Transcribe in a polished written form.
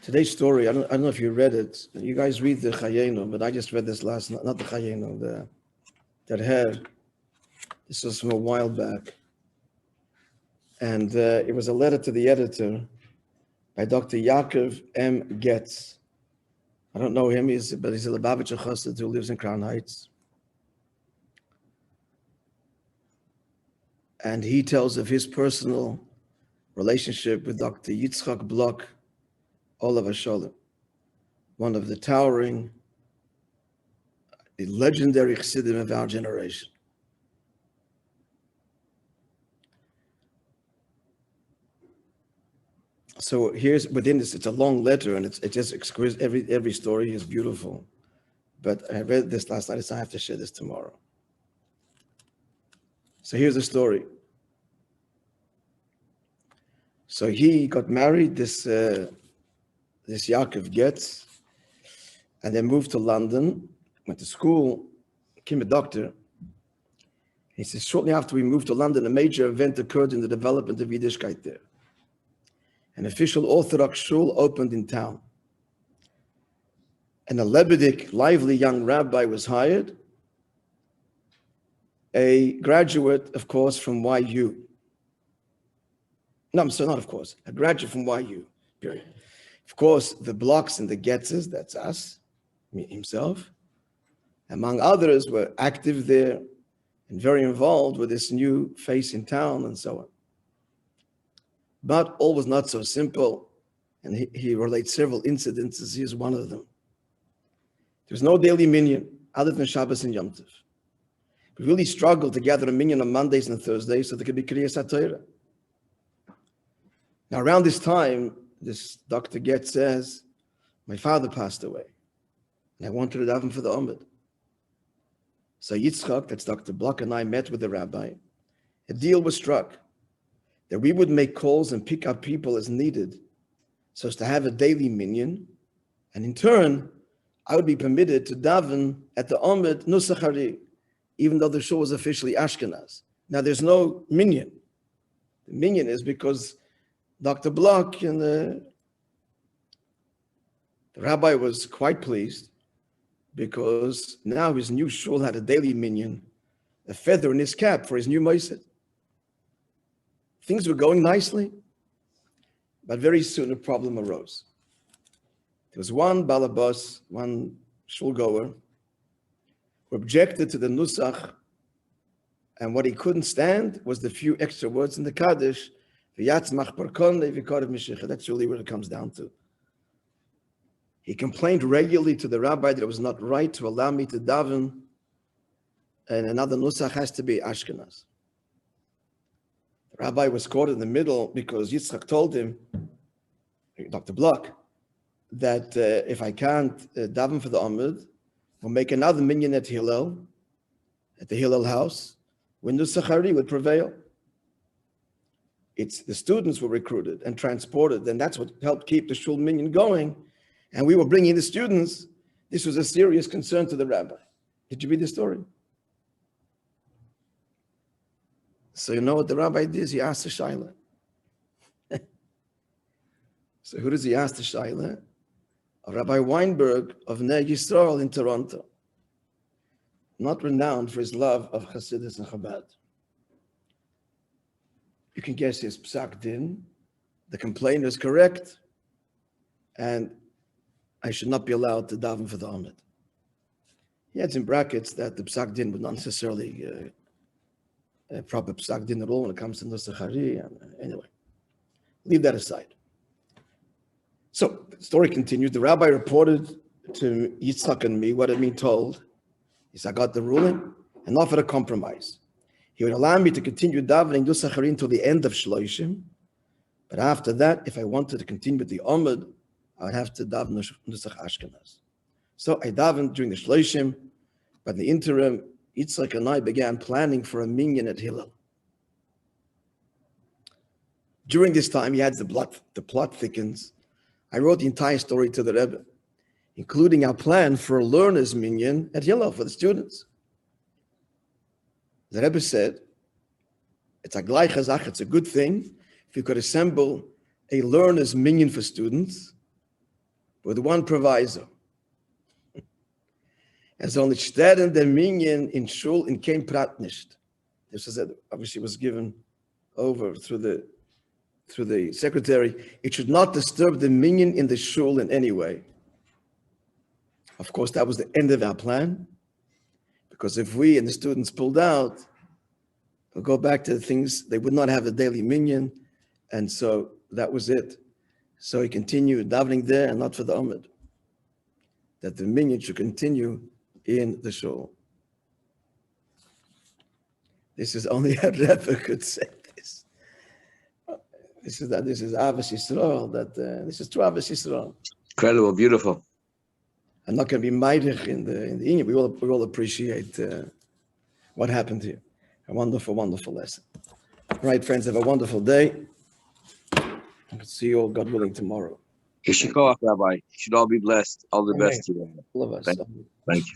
Today's story, I don't know if you read it. You guys read the Chayenu, but I just read this last night, not the Chayenu, that had, this was from a while back. And it was a letter to the editor by Dr. Yaakov M. Getz. I don't know him, but he's a Lubavitcher Chassid who lives in Crown Heights. And he tells of his personal relationship with Dr. Yitzchak Bloch, Olav Hasholem, one of the towering, the legendary Chassidim of our generation. So here's within this, it's a long letter and it just exquisite. Every story is beautiful. But I read this last night, so I have to share this tomorrow. So here's the story. So he got married, this Yaakov Getz, and then moved to London, went to school, became a doctor. He says, shortly after we moved to London, a major event occurred in the development of Yiddishkeit there. An official Orthodox shul opened in town. And a Lebedik, lively young rabbi was hired, a graduate, of course, from YU. No, I'm sorry, not of course, a graduate from YU, period. Of course, the Blochs and the Getzes, that's us, himself, among others, were active there and very involved with this new face in town and so on. But all was not so simple, and he relates several incidences. Here's one of them. There was no daily minyan other than Shabbos and Yom Tov. We really struggled to gather a minyan on Mondays and Thursdays so there could be Kriyas HaTorah. Now, around this time, this Dr. Getz says, my father passed away, and I wanted to daven for the Omid. So Yitzchak, that's Dr. Bloch, and I met with the rabbi. A deal was struck that we would make calls and pick up people as needed so as to have a daily minyan, and in turn, I would be permitted to daven at the Omid Nusachari, even though the shul was officially Ashkenaz. Now, there's no minyan. The minyan is because Dr. Bloch and the rabbi was quite pleased because now his new shul had a daily minyan, a feather in his cap for his new Moishe. Things were going nicely, but very soon a problem arose. There was one balabas, one shul goer, who objected to the nusach, and what he couldn't stand was the few extra words in the Kaddish, that's really what it comes down to. He complained regularly to the rabbi that it was not right to allow me to daven, and another nusach has to be Ashkenaz. The rabbi was caught in the middle because Yitzchak told him, Dr. Bloch, that if I can't daven for the Omid, we'll make another minyan at Hillel, at the Hillel house, when Nusachari would prevail. It's the students were recruited and transported, and that's what helped keep the shul minyan going. And we were bringing the students. This was a serious concern to the rabbi. Did you read the story? So you know what the rabbi did? He asked the Shaila. So who does he ask the Shaila? Rabbi Weinberg of Ner Yisrael in Toronto, not renowned for his love of Hasidus and Chabad. You can guess his psak din. The complaint is correct, and I should not be allowed to daven for the Omid. He adds in brackets that the psak din was not necessarily a proper psak din at all when it comes to Nusachari. Anyway, leave that aside. So the story continues. The rabbi reported to Yitzchak and me what had been told. He said, I got the ruling and offered a compromise. He would allow me to continue davening Nusachari until the end of Shloshim, but after that, if I wanted to continue with the Omid, I would have to daven Nusach Ashkenaz. So I davened during the Shloshim, but in the interim, Yitzchak and I began planning for a minyan at Hillel. During this time, he had the plot thickens. I wrote the entire story to the Rebbe, including our plan for a learner's minyan at Hillel for the students. The Rebbe said, it's a gleich it's a good thing if you could assemble a learner's minyan for students, with one proviso. As only Stern der Minyan in Shul in kein Prat nicht. This is obviously was given over through the secretary. It should not disturb the minyan in the shul in any way. Of course, that was the end of our plan, because if we and the students pulled out, we'll go back to the things, they would not have a daily minyan, and so that was it. So he continued davening there and not for the Amid, that the minyan should continue in the shul. This is only a Rebbe could say this. This is Avos Yisrael. This is true Avos Yisrael. Incredible, beautiful. I'm not going to be meidich in the Inyan. We all appreciate what happened here. A wonderful, wonderful lesson. All right, friends, have a wonderful day. I'll see you all, God willing, tomorrow. Yeshikoach, Rabbi. You should all be blessed. All the best to you. All of us. Thank you.